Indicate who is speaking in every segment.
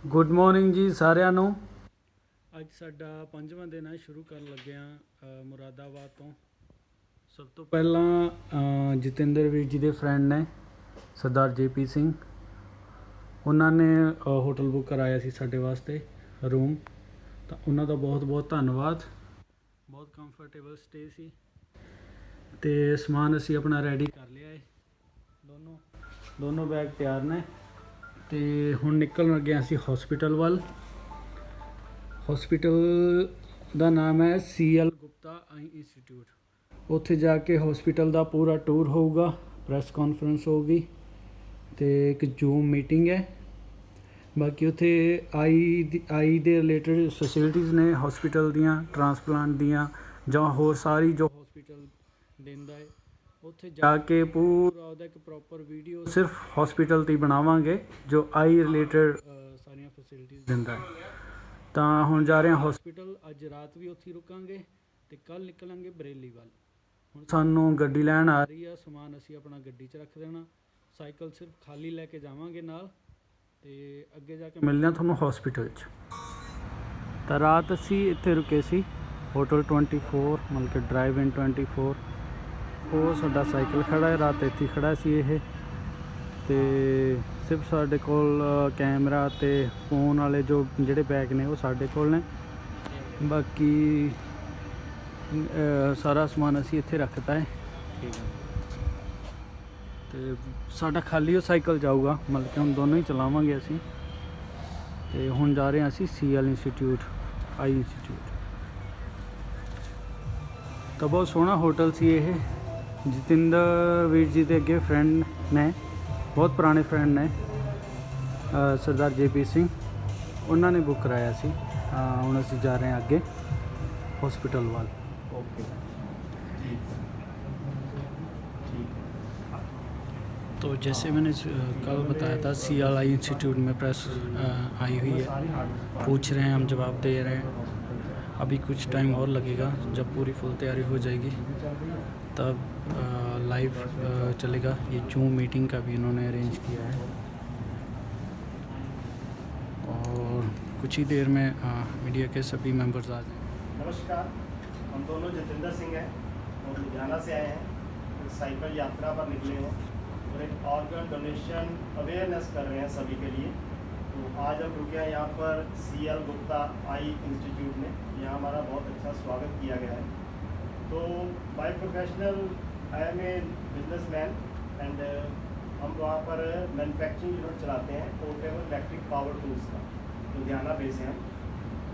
Speaker 1: Good morning ਜੀ ਸਾਰਿਆਂ ਨੂੰ। ਅੱਜ ਸਾਡਾ 5ਵਾਂ ਦਿਨ ਹੈ, ਸ਼ੁਰੂ ਕਰਨ ਲੱਗੇ ਹਾਂ ਮੁਰਾਦਾਬਾਦ ਤੋਂ। ਸਭ ਤੋਂ ਪਹਿਲਾਂ ਜਤਿੰਦਰ ਵੀਰ ਜੀ ਦੇ ਫਰੈਂਡ ਨੇ ਸਰਦਾਰ JP ਸਿੰਘ, ਉਹਨਾਂ ਨੇ ਹੋਟਲ ਬੁੱਕ ਕਰਾਇਆ ਸੀ ਸਾਡੇ ਵਾਸਤੇ ਰੂਮ, ਤਾਂ ਉਹਨਾਂ ਦਾ ਬਹੁਤ ਬਹੁਤ ਧੰਨਵਾਦ। ਬਹੁਤ ਕੰਫਰਟੇਬਲ ਸਟੇ ਸੀ ਅਤੇ ਸਮਾਨ ਅਸੀਂ ਆਪਣਾ ਰੈਡੀ ਕਰ ਲਿਆ ਹੈ। ਦੋਨੋਂ ਬੈਗ ਤਿਆਰ ਨੇ ਅਤੇ ਹੁਣ ਨਿਕਲਣ ਲੱਗੇ ਅਸੀਂ ਹੌਸਪੀਟਲ ਵੱਲ। ਹੌਸਪੀਟਲ ਦਾ ਨਾਮ ਹੈ CL ਗੁਪਤਾ ਆਈ ਇੰਸਟੀਚਿਊਟ। ਉੱਥੇ ਜਾ ਕੇ ਹੌਸਪੀਟਲ ਦਾ ਪੂਰਾ ਟੂਰ ਹੋਊਗਾ, ਪ੍ਰੈਸ ਕਾਨਫਰੰਸ ਹੋਊਗੀ ਅਤੇ ਇੱਕ ਜ਼ੂਮ ਮੀਟਿੰਗ ਹੈ। ਬਾਕੀ ਉੱਥੇ ਆਈ ਦੇ ਰਿਲੇਟਡ ਫੈਸਿਲਿਟੀਜ਼ ਨੇ ਹੌਸਪੀਟਲ ਦੀਆਂ, ਟਰਾਂਸਪਲਾਂਟ ਦੀਆਂ ਜਾਂ ਹੋਰ ਸਾਰੀ ਜੋ ਹੌਸਪੀਟਲ ਦਿੰਦਾ ਹੈ। ਉੱਥੇ ਜਾ ਕੇ ਪੂਰਾ ਉਹਦਾ ਇੱਕ ਪ੍ਰੋਪਰ ਵੀਡੀਓ ਸਿਰਫ ਹੌਸਪੀਟਲ 'ਤੇ ਹੀ ਬਣਾਵਾਂਗੇ ਜੋ ਆਈ ਰਿਲੇਟਡ ਸਾਰੀਆਂ ਫੈਸਿਲਿਟੀਜ਼ ਦਿੰਦਾ ਹੈ। ਤਾਂ ਹੁਣ ਜਾ ਰਹੇ ਹਾਂ ਹੌਸਪੀਟਲ, ਅੱਜ ਰਾਤ ਵੀ ਉੱਥੇ ਹੀ ਰੁਕਾਂਗੇ ਅਤੇ ਕੱਲ੍ਹ ਨਿਕਲਾਂਗੇ ਬਰੇਲੀ ਵੱਲ। ਹੁਣ ਸਾਨੂੰ ਗੱਡੀ ਲੈਣ ਆ ਰਹੀ ਆ, ਸਮਾਨ ਅਸੀਂ ਆਪਣਾ ਗੱਡੀ 'ਚ ਰੱਖ ਦੇਣਾ, ਸਾਈਕਲ ਸਿਰਫ ਖਾਲੀ ਲੈ ਕੇ ਜਾਵਾਂਗੇ ਨਾਲ, ਅਤੇ ਅੱਗੇ ਜਾ ਕੇ ਮਿਲਦੇ ਹਾਂ ਤੁਹਾਨੂੰ ਹੌਸਪੀਟਲ 'ਚ। ਤਾਂ ਰਾਤ ਅਸੀਂ ਇੱਥੇ ਰੁਕੇ ਸੀ ਹੋਟਲ 24, ਮਤਲਬ ਕਿ ਡਰਾਈਵ ਇਨ 24। ਉਹ ਸਾਡਾ ਸਾਈਕਲ ਖੜ੍ਹਾ ਹੈ, ਰਾਤ ਇੱਥੇ ਖੜ੍ਹਾ ਸੀ ਇਹ। ਅਤੇ ਸਿਰਫ ਸਾਡੇ ਕੋਲ ਕੈਮਰਾ ਅਤੇ ਫੋਨ ਵਾਲੇ ਜਿਹੜੇ ਬੈਗ ਨੇ ਉਹ ਸਾਡੇ ਕੋਲ ਨੇ, ਬਾਕੀ ਸਾਰਾ ਸਮਾਨ ਅਸੀਂ ਇੱਥੇ ਰੱਖਤਾ ਹੈ। ਠੀਕ ਹੈ, ਅਤੇ ਸਾਡਾ ਖਾਲੀ ਉਹ ਸਾਈਕਲ ਜਾਊਗਾ, ਮਤਲਬ ਕਿ ਹੁਣ ਦੋਨੋਂ ਹੀ ਚਲਾਵਾਂਗੇ ਅਸੀਂ। ਅਤੇ ਹੁਣ ਜਾ ਰਹੇ ਹਾਂ ਅਸੀਂ CL ਇੰਸਟੀਚਿਊਟ, ਆਈ ਇੰਸਟੀਚਿਊਟ। ਤਾਂ ਬਹੁਤ ਸੋਹਣਾ ਹੋਟਲ ਸੀ ਇਹ। ਜਤਿੰਦਰ ਵੀਰ ਜੀ ਦੇ ਅੱਗੇ ਫਰੈਂਡ ਨੇ, ਬਹੁਤ ਪੁਰਾਣੇ ਫਰੈਂਡ ਨੇ, ਸਰਦਾਰ JP ਸਿੰਘ, ਉਹਨਾਂ ਨੇ ਬੁੱਕ ਕਰਾਇਆ ਸੀ। ਹੁਣ ਅਸੀਂ ਜਾ ਰਹੇ ਹਾਂ ਅੱਗੇ हॉस्पिटल वाल। ओके, तो जैसे मैंने कल बताया था CL आई इंस्टीट्यूट में प्रेस आई हुई है, पूछ रहे हैं हम, जवाब दे रहे हैं। अभी कुछ टाइम और लगेगा, जब पूरी फुल तैयारी हो जाएगी तब लाइव चलेगा। ये जूम मीटिंग का भी इन्होंने अरेंज किया है और कुछ ही देर में मीडिया के सभी मेंबर्स आ जाएंगे।
Speaker 2: नमस्कार, हम दोनों जतिंदर सिंह हैं और लुधियाना से आए हैं। एक साइकिल यात्रा पर निकले हैं और एक ऑर्गन डोनेशन अवेयरनेस कर रहे हैं सभी के लिए। तो आज हम रुके हैं यहाँ पर CL गुप्ता आई इंस्टीट्यूट में। यहाँ हमारा बहुत अच्छा स्वागत किया गया है। तो by professional I am a businessman and हम वहाँ पर मैन्युफैक्चरिंग यूनिट चलाते हैं पोर्टेबल इलेक्ट्रिक पावर टूल्स का, लुधियाना बेस है।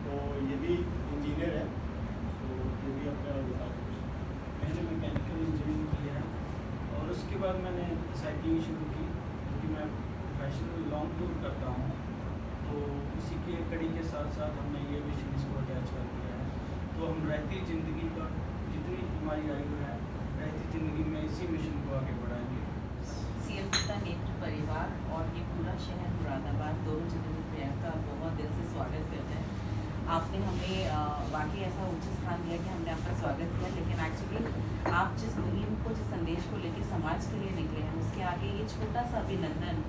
Speaker 2: तो ये भी इंजीनियर है, तो ये भी अपना
Speaker 1: मैंने मैकेनिकल इंजीनियरिंग किया है और उसके बाद मैंने साइकिलिंग शुरू की, क्योंकि मैं प्रोफेशनल लॉन्ग टूर करता हूँ। तो इसी की एक कड़ी के साथ साथ हमने ये मिशन इसको अटैच कर दिया है। तो हम रहती ज़िंदगी का, जितनी हमारी आयु है, रहती ज़िंदगी में इसी मिशन को आगे बढ़ाएंगे।
Speaker 3: CL गुप्ता नेत्र परिवार और ये पूरा शहर मुरादाबाद दोनों जगह प्रयाग का बहुत दिल से स्वागत करते हैं। आपने हमें वाकई ऐसा उचित स्थान दिया कि हमने आपका स्वागत किया, लेकिन एक्चुअली आप जिस मुहिम को, जिस संदेश को लेकर समाज के लिए निकले हैं, उसके आगे ये छोटा सा अभिनंदन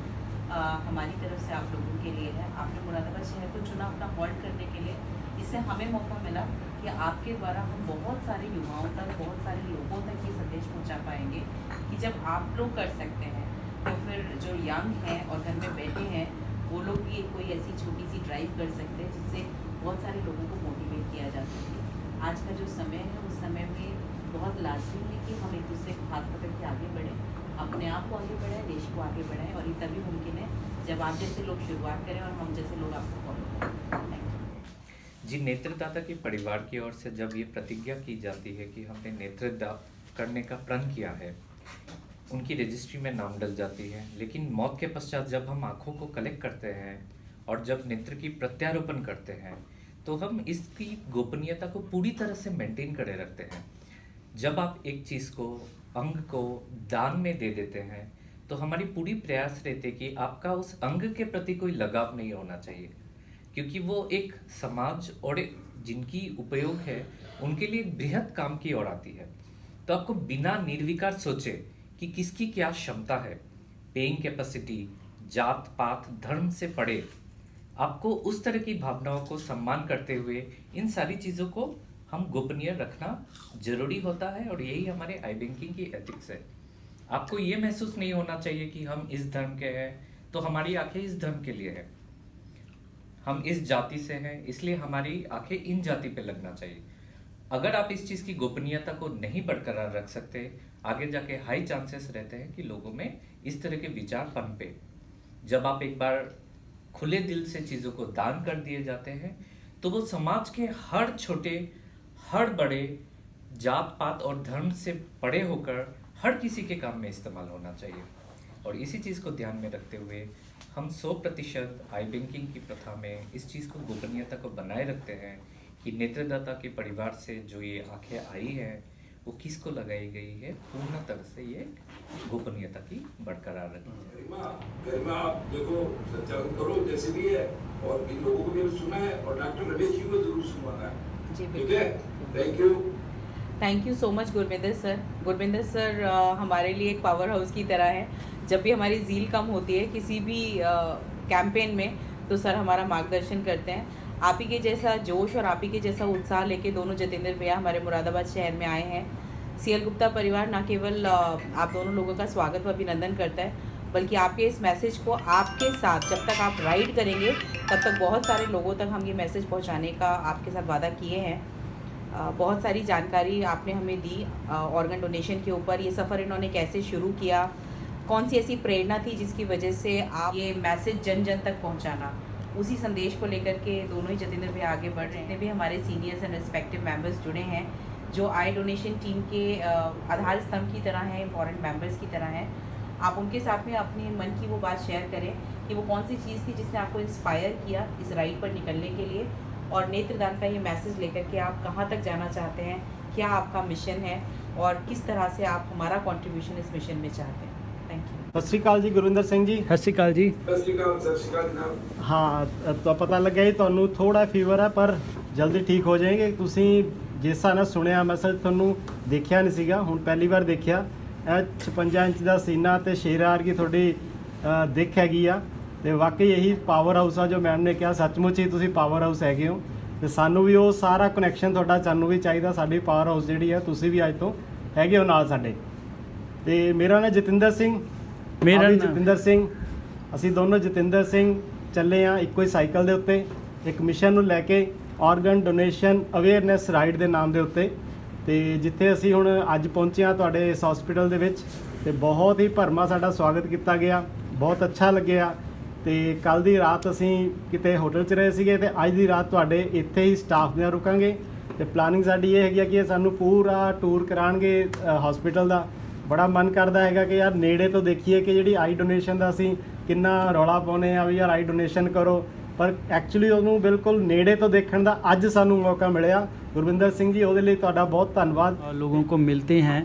Speaker 3: हमारी तरफ से आप लोगों के लिए है। आपने मुरादाबाद शहर को चुना अपना हॉल्ट करने के लिए। इससे हमें मौका मिला कि आपके द्वारा हम बहुत सारे युवाओं तक, बहुत सारे लोगों तक ये संदेश पहुँचा पाएंगे कि जब आप लोग कर सकते हैं तो फिर जो यंग हैं और घर में बैठे हैं वो लोग भी कोई ऐसी छोटी सी ड्राइव कर सकते हैं जिससे बहुत सारे लोगों को मोटिवेट किया जा सके। आज का जो समय है उस समय में बहुत लाजमी है कि हम एक दूसरे को हाथ पकड़ के आगे बढ़ें, अपने आप को आगे बढ़ाएं, देश को आगे बढ़ाएं, और ये तभी मुमकिन है जब आप जैसे लोग शुरुआत करें और हम जैसे लोग आपको फॉलो करें। थैंक यू
Speaker 4: जी। नेत्रदाता के परिवार की ओर से जब ये प्रतिज्ञा की जाती है कि हमने नेत्रदान करने का प्रण किया है, उनकी रजिस्ट्री में नाम डल जाती है, लेकिन मौत के पश्चात जब हम आँखों को कलेक्ट करते हैं और जब नेत्र की प्रत्यारोपण करते हैं तो हम इसकी गोपनीयता को पूरी तरह से मेंटेन करे रखते हैं। जब आप एक चीज़ को, अंग को दान में दे देते हैं तो हमारी पूरी प्रयास रहते कि आपका उस अंग के प्रति कोई लगाव नहीं होना चाहिए, क्योंकि वो एक समाज और जिनकी उपयोग है उनके लिए एक बृहद काम की ओर आती है। तो आपको बिना निर्विकार सोचे कि किसकी क्या क्षमता है, पेइंग कैपेसिटी, जात पात धर्म से पड़े आपको उस तरह की भावनाओं को सम्मान करते हुए इन सारी चीज़ों को हम गोपनीय रखना जरूरी होता है, और यही हमारे आई बैंकिंग की एथिक्स है। आपको ये महसूस नहीं होना चाहिए कि हम इस धर्म के हैं तो हमारी आंखें इस धर्म के लिए है, हम इस जाति से हैं इसलिए हमारी आंखें इन जाति पे लगना चाहिए। अगर आप इस चीज़ की गोपनीयता को नहीं बरकरार रख सकते, आगे जाके हाई चांसेस रहते हैं कि लोगों में इस तरह के विचार पनपे। जब आप एक बार खुले दिल से चीज़ों को दान कर दिए जाते हैं तो वो समाज के हर छोटे हर बड़े जात पात और धर्म से परे होकर हर किसी के काम में इस्तेमाल होना चाहिए। और इसी चीज़ को ध्यान में रखते हुए हम 100% आई बैंकिंग की प्रथा में इस चीज़ को गोपनीयता को बनाए रखते हैं कि नेत्रदाता के परिवार से जो ये आंखें आई है वो किसको लगाई गई है, पूर्ण तरह से ये गोपनीयता की बरकरार रखी।
Speaker 5: गरिमा आप देखो संचालन करो जैसे भी है, और इन लोगों को भी सुना है और डॉक्टर रमेश जी को जरूर सुनवाना है।
Speaker 3: जी
Speaker 5: ठीक है, thank you.
Speaker 3: Thank you so much Gurvinder sir. Gurvinder sir हमारे लिए एक पावर हाउस की तरह है। जब भी हमारी ज़ील कम होती है किसी भी कैंपेन में तो सर हमारा मार्गदर्शन करते हैं। आप ही के जैसा जोश और आप ही के जैसा उत्साह लेके दोनों जितेंद्र भैया हमारे मुरादाबाद शहर में आए हैं। सीएल गुप्ता परिवार ना केवल आप दोनों लोगों का स्वागत व अभिनंदन करता है, बल्कि आपके इस मैसेज को आपके साथ जब तक आप राइड करेंगे तब तक बहुत सारे लोगों तक हम ये मैसेज पहुँचाने का आपके साथ वादा किए हैं। बहुत सारी जानकारी आपने हमें दी ऑर्गन डोनेशन के ऊपर। ये सफ़र इन्होंने कैसे शुरू किया, कौन सी ऐसी प्रेरणा थी जिसकी वजह से आप ये मैसेज जन जन तक पहुंचाना, उसी संदेश को लेकर के दोनों ही जितेंद्र भैया आगे बढ़ रहे हैं। भी हमारे सीनियर्स एंड रिस्पेक्टिव मेंबर्स जुड़े हैं जो आई डोनेशन टीम के आधार स्तंभ की तरह हैं, इंपॉर्टेंट मेंबर्स की तरह हैं। आप उनके साथ में अपने मन की वो बात शेयर करें कि वो कौन सी चीज़ थी जिसने आपको इंस्पायर किया इस राइड पर निकलने के लिए, और नेत्रदान का ये मैसेज लेकर के आप कहाँ तक जाना चाहते हैं, क्या आपका मिशन है और किस तरह से आप हमारा कंट्रीब्यूशन इस मिशन में चाहते हैं। Thank you.
Speaker 2: ਸਤਿ ਸ਼੍ਰੀ ਅਕਾਲ ਜੀ ਗੁਰਵਿੰਦਰ ਸਿੰਘ ਜੀ।
Speaker 1: ਸਤਿ ਸ਼੍ਰੀ ਅਕਾਲ ਜੀ।
Speaker 5: सत श्रीकाल जनाब।
Speaker 2: ਹਾਂ ਤਾਂ ਪਤਾ ਲੱਗਿਆ ਜੀ ਤੁਹਾਨੂੰ ਥੋੜਾ ਫੀਵਰ ਹੈ ਪਰ ਜਲਦੀ ਠੀਕ ਹੋ ਜਾਏਗੇ। ਤੁਸੀਂ ਜਿਸ ਹਿਸਾਬ ਨਾਲ ਸੁਣਿਆ ਮੈਸੇਜ ਤੁਹਾਨੂੰ ਦੇਖਿਆ ਨਹੀਂ ਸੀਗਾ, ਹੁਣ ਪਹਿਲੀ ਵਾਰ ਦੇਖਿਆ। ਇਹ 56 ਇੰਚ ਦਾ ਸੀਨਾ ਤੇ ਸ਼ੇਰਾਂ ਵਰਗੀ ਤੁਹਾਡੀ ਦਿੱਖ ਹੈਗੀ ਆ, ਤੇ ਵਾਕਈ ਇਹੀ ਪਾਵਰ ਹਾਊਸ ਆ ਜੋ ਮੈਮ ਨੇ ਕਿਹਾ। ਸੱਚਮੁੱਚ ਹੀ ਤੁਸੀਂ ਪਾਵਰ ਹਾਊਸ ਹੈਗੇ ਹੋ, ਤੇ ਸਾਨੂੰ ਵੀ ਉਹ ਸਾਰਾ ਕਨੈਕਸ਼ਨ ਤੁਹਾਡਾ ਸਾਨੂੰ ਵੀ ਚਾਹੀਦਾ। ਸਾਡੀ ਪਾਵਰ ਹਾਊਸ ਜਿਹੜੀ ਹੈ ਤੁਸੀਂ ਵੀ ਅੱਜ ਤੋਂ ਹੈਗੇ ਹੋ ਨਾਲ ਸਾਡੇ। ਤੇ ਮੇਰਾ ਨਾਮ ਜਤਿੰਦਰ ਸਿੰਘ,
Speaker 1: ਮੇਰਾ ਨਾਮ
Speaker 2: ਜਤਿੰਦਰ ਸਿੰਘ। ਅਸੀਂ ਦੋਨੋਂ ਜਤਿੰਦਰ ਸਿੰਘ ਚੱਲੇ ਆ ਇੱਕੋ ਹੀ ਸਾਈਕਲ ਦੇ ਉੱਤੇ ਇੱਕ ਮਿਸ਼ਨ ਨੂੰ ਲੈ ਕੇ, ਆਰਗਨ ਡੋਨੇਸ਼ਨ ਅਵੇਅਰਨੈਸ ਰਾਈਡ ਦੇ ਨਾਮ ਦੇ ਉੱਤੇ। ਤੇ ਜਿੱਥੇ ਅਸੀਂ ਹੁਣ ਅੱਜ ਪਹੁੰਚੇ ਆ ਤੁਹਾਡੇ ਇਸ ਹਸਪੀਟਲ ਦੇ ਵਿੱਚ, ਤੇ ਬਹੁਤ ਹੀ ਭਰਮਾ ਸਾਡਾ ਸਵਾਗਤ ਕੀਤਾ ਗਿਆ, ਬਹੁਤ ਅੱਛਾ ਲੱਗਿਆ। ਤੇ ਕੱਲ ਦੀ ਰਾਤ ਅਸੀਂ ਕਿਤੇ ਹੋਟਲ 'ਚ ਰਹੇ ਸੀਗੇ, ਤੇ ਅੱਜ ਦੀ ਰਾਤ ਤੁਹਾਡੇ ਇੱਥੇ ਹੀ ਸਟਾਫ ਨਾਲ ਰੁਕਾਂਗੇ। ਤੇ ਪਲਾਨਿੰਗ ਸਾਡੀ ਇਹ ਹੈਗੀ ਆ ਕਿ ਸਾਨੂੰ ਪੂਰਾ ਟੂਰ ਕਰਾਉਣਗੇ ਹਸਪੀਟਲ ਦਾ। ਬੜਾ ਮਨ ਕਰਦਾ ਹੈਗਾ ਕਿ ਯਾਰ ਨੇੜੇ ਤੋਂ ਦੇਖੀਏ ਕਿ ਜਿਹੜੀ ਆਈ ਡੋਨੇਸ਼ਨ ਦਾ ਅਸੀਂ ਕਿੰਨਾ ਰੌਲਾ ਪਾਉਂਦੇ ਆ ਵੀ ਯਾਰ ਆਈ ਡੋਨੇਸ਼ਨ ਕਰੋ, ਪਰ ਐਕਚੁਅਲੀ ਉਹਨੂੰ ਬਿਲਕੁਲ ਨੇੜੇ ਤੋਂ ਦੇਖਣ ਦਾ ਅੱਜ ਸਾਨੂੰ ਮੌਕਾ ਮਿਲਿਆ। ਗੁਰਵਿੰਦਰ ਸਿੰਘ ਜੀ, ਉਹਦੇ ਲਈ ਤੁਹਾਡਾ ਬਹੁਤ ਧੰਨਵਾਦ।
Speaker 1: लोगों को मिलते हैं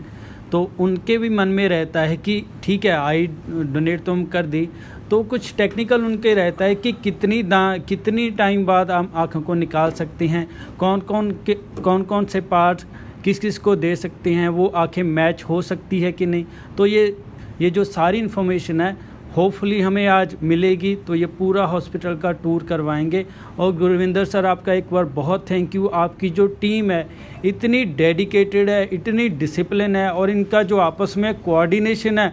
Speaker 1: तो उनके भी मन में रहता है कि ठीक है आई डोनेट तो हम कर दी, तो कुछ टेक्निकल उनके रहता है कि कितनी टाइम बाद हम आँखों को निकाल सकते हैं, कौन कौन से पार्ट्स किस किस को दे सकते हैं, वो आँखें मैच हो सकती है कि नहीं। तो ये जो सारी इन्फॉर्मेशन है होपफुली हमें आज मिलेगी। तो ये पूरा हॉस्पिटल का टूर करवाएंगे। और गुरविंदर सर, आपका एक बार बहुत थैंक यू। आपकी जो टीम है इतनी डेडिकेटेड है, इतनी डिसिप्लिन है, और इनका जो आपस में कोऑर्डिनेशन है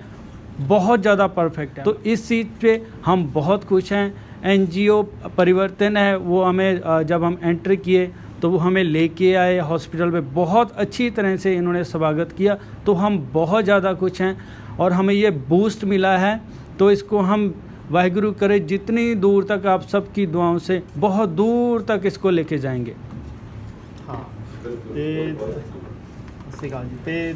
Speaker 1: बहुत ज़्यादा परफेक्ट है। तो इस चीज़ पे हम बहुत खुश हैं। एनजीओ परिवर्तन है वो हमें जब हम एंटर किए तो वो हमें लेके आए हॉस्पिटल में, बहुत अच्छी तरह से इन्होंने स्वागत किया। तो हम बहुत ज़्यादा खुश हैं और हमें ये बूस्ट मिला है। तो इसको हम वाहिगुरु करे जितनी दूर तक आप सबकी दुआओं से बहुत दूर तक इसको लेके जाएंगे।
Speaker 2: ਹਾਂ ਤੇ ਸਤਿ ਸ਼੍ਰੀ ਅਕਾਲ ਜੀ। ਤੇ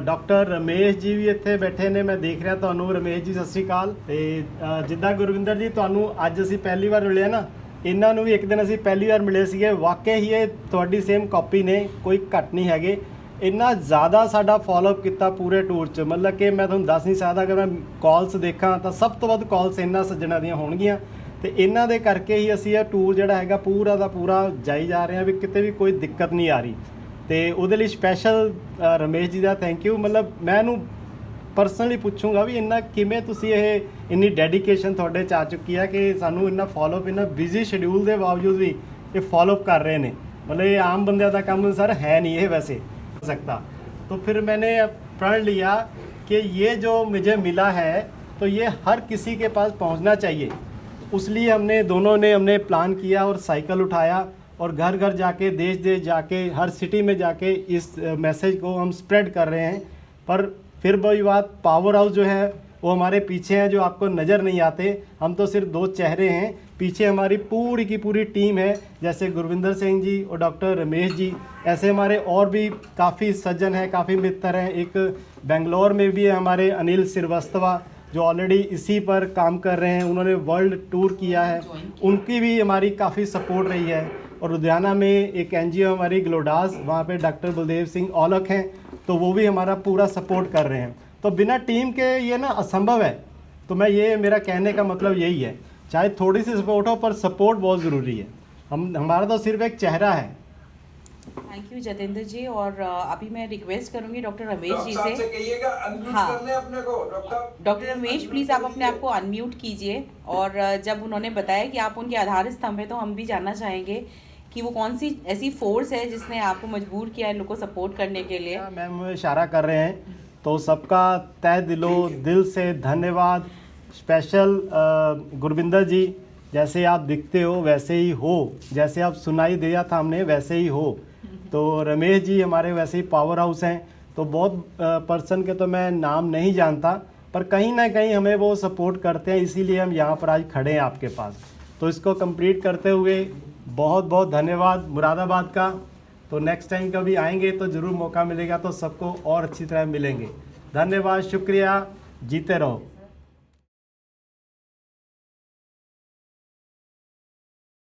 Speaker 2: ਡਾਕਟਰ ਰਮੇਸ਼ ਜੀ ਵੀ ਇੱਥੇ ਬੈਠੇ ਨੇ, ਮੈਂ ਦੇਖ ਰਿਹਾ ਤੁਹਾਨੂੰ। ਰਮੇਸ਼ ਜੀ ਸਤਿ ਸ਼੍ਰੀ ਅਕਾਲ। ਤੇ ਜਿੱਦਾਂ ਗੁਰਵਿੰਦਰ ਜੀ ਤੁਹਾਨੂੰ ਅੱਜ ਅਸੀਂ ਪਹਿਲੀ ਵਾਰ ਮਿਲੇ ਨਾ, ਇਹਨਾਂ ਨੂੰ ਵੀ ਇੱਕ ਦਿਨ ਅਸੀਂ ਪਹਿਲੀ ਵਾਰ ਮਿਲੇ ਸੀਗੇ। ਵਾਕਈ ਹੀ ਇਹ ਤੁਹਾਡੀ ਸੇਮ ਕਾਪੀ ਨੇ, ਕੋਈ ਘੱਟ ਨਹੀਂ ਹੈਗੇ। ਇੰਨਾ ਜ਼ਿਆਦਾ ਸਾਡਾ ਫੋਲੋਅਪ ਕੀਤਾ ਪੂਰੇ ਟੂਰ 'ਚ, ਮਤਲਬ ਕਿ ਮੈਂ ਤੁਹਾਨੂੰ ਦੱਸ ਨਹੀਂ ਸਕਦਾ। ਅਗਰ ਮੈਂ ਕਾਲਸ ਦੇਖਾਂ ਤਾਂ ਸਭ ਤੋਂ ਵੱਧ ਕਾਲਸ ਇਹਨਾਂ ਸੱਜਣਾਂ ਦੀਆਂ ਹੋਣਗੀਆਂ। ਤੇ ਇਹਨਾਂ ਦੇ ਕਰਕੇ ਹੀ ਅਸੀਂ ਇਹ ਟੂਰ ਜਿਹੜਾ ਹੈਗਾ ਪੂਰਾ ਦਾ ਪੂਰਾ ਜਾਈ ਜਾ ਰਹੇ ਹਾਂ, ਵੀ ਕਿਤੇ ਵੀ ਕੋਈ ਦਿੱਕਤ ਨਹੀਂ ਆ ਰਹੀ। ਤੇ ਉਹਦੇ ਲਈ special Ramesh ji the thank you. ਮਤਲਬ ਮੈਂ ਇਹਨੂੰ ਪਰਸਨਲੀ ਪੁੱਛੂੰਗਾ ਵੀ ਇੰਨਾ ਕਿਵੇਂ ਤੁਸੀਂ ਇਹ ਇੰਨੀ ਡੈਡੀਕੇਸ਼ਨ ਤੁਹਾਡੇ 'ਚ ਆ ਚੁੱਕੀ ਹੈ ਕਿ ਸਾਨੂੰ ਇੰਨਾ ਫੋਲੋਅਪ ਇੰਨਾ ਬਿਜ਼ੀ ਸ਼ਡਿਊਲ ਦੇ ਬਾਵਜੂਦ ਵੀ ਇਹ ਫॉलोअप कर रहे हैं। मतलब ये आम बंदे का काम सर है नहीं है वैसे सकता। तो फिर मैंने प्रण लिया कि ये जो मुझे मिला है तो ये हर किसी के पास पहुंचना चाहिए। उसलिए हमने प्लान किया और साइकिल उठाया और घर घर जाके देश देश जाके हर सिटी में जाके इस मैसेज को हम स्प्रेड कर रहे हैं। पर फिर वही बात, पावर हाउस जो है वो हमारे पीछे हैं, जो आपको नज़र नहीं आते। हम तो सिर्फ 2 चेहरे हैं, पीछे हमारी पूरी की पूरी टीम है, जैसे गुरविंदर सिंह जी और डॉक्टर रमेश जी। ऐसे हमारे और भी काफ़ी सज्जन हैं, काफ़ी मित्र हैं। एक बेंगलोर में भी है हमारे अनिल श्रीवास्तव, जो ऑलरेडी इसी पर काम कर रहे हैं, उन्होंने वर्ल्ड टूर किया है, उनकी भी हमारी काफ़ी सपोर्ट रही है। और लुधियाना में एक NGO हमारी ग्लोडास, वहाँ पे डॉक्टर बलदेव सिंह औलख हैं, तो वो भी हमारा पूरा सपोर्ट कर रहे हैं। तो बिना टीम के ये ना असंभव है। तो मैं ये मेरा कहने का मतलब यही है, चाहे थोड़ी सी सपोर्ट हो पर सपोर्ट बहुत ज़रूरी है। हमारा तो सिर्फ एक चेहरा है।
Speaker 3: थैंक यू जतेंद्र जी। और अभी मैं रिक्वेस्ट करूंगी डॉक्टर रमेश जी
Speaker 5: डॉक्टर साहब
Speaker 3: से।
Speaker 5: कहिएगा अनम्यूट
Speaker 3: हाँ।
Speaker 5: कर लें अपने को।
Speaker 3: डॉक्टर रमेश प्लीज़ आप अपने आप को अनम्यूट कीजिए। और जब उन्होंने बताया कि आप उनके आधार स्तंभ है, तो हम भी जानना चाहेंगे कि वो कौन सी ऐसी फोर्स है जिसने आपको मजबूर किया इन लोगों को सपोर्ट करने के लिए।
Speaker 2: मैम इशारा कर रहे हैं, तो सबका तहे दिल से धन्यवाद। स्पेशल गुरविंदर जी, जैसे आप दिखते हो वैसे ही हो, जैसे आप सुनाई दिया था हमने वैसे ही हो। तो रमेश जी हमारे वैसे ही पावर हाउस हैं। तो बहुत पर्सन के तो मैं नाम नहीं जानता, पर कहीं ना कहीं हमें वो सपोर्ट करते हैं, इसीलिए हम यहाँ पर आज खड़े हैं आपके पास। तो इसको कंप्लीट करते हुए बहुत बहुत धन्यवाद मुरादाबाद का। तो नेक्स्ट टाइम कभी आएंगे तो ज़रूर मौका मिलेगा तो सबको और अच्छी तरह मिलेंगे। धन्यवाद, शुक्रिया, जीते रहो।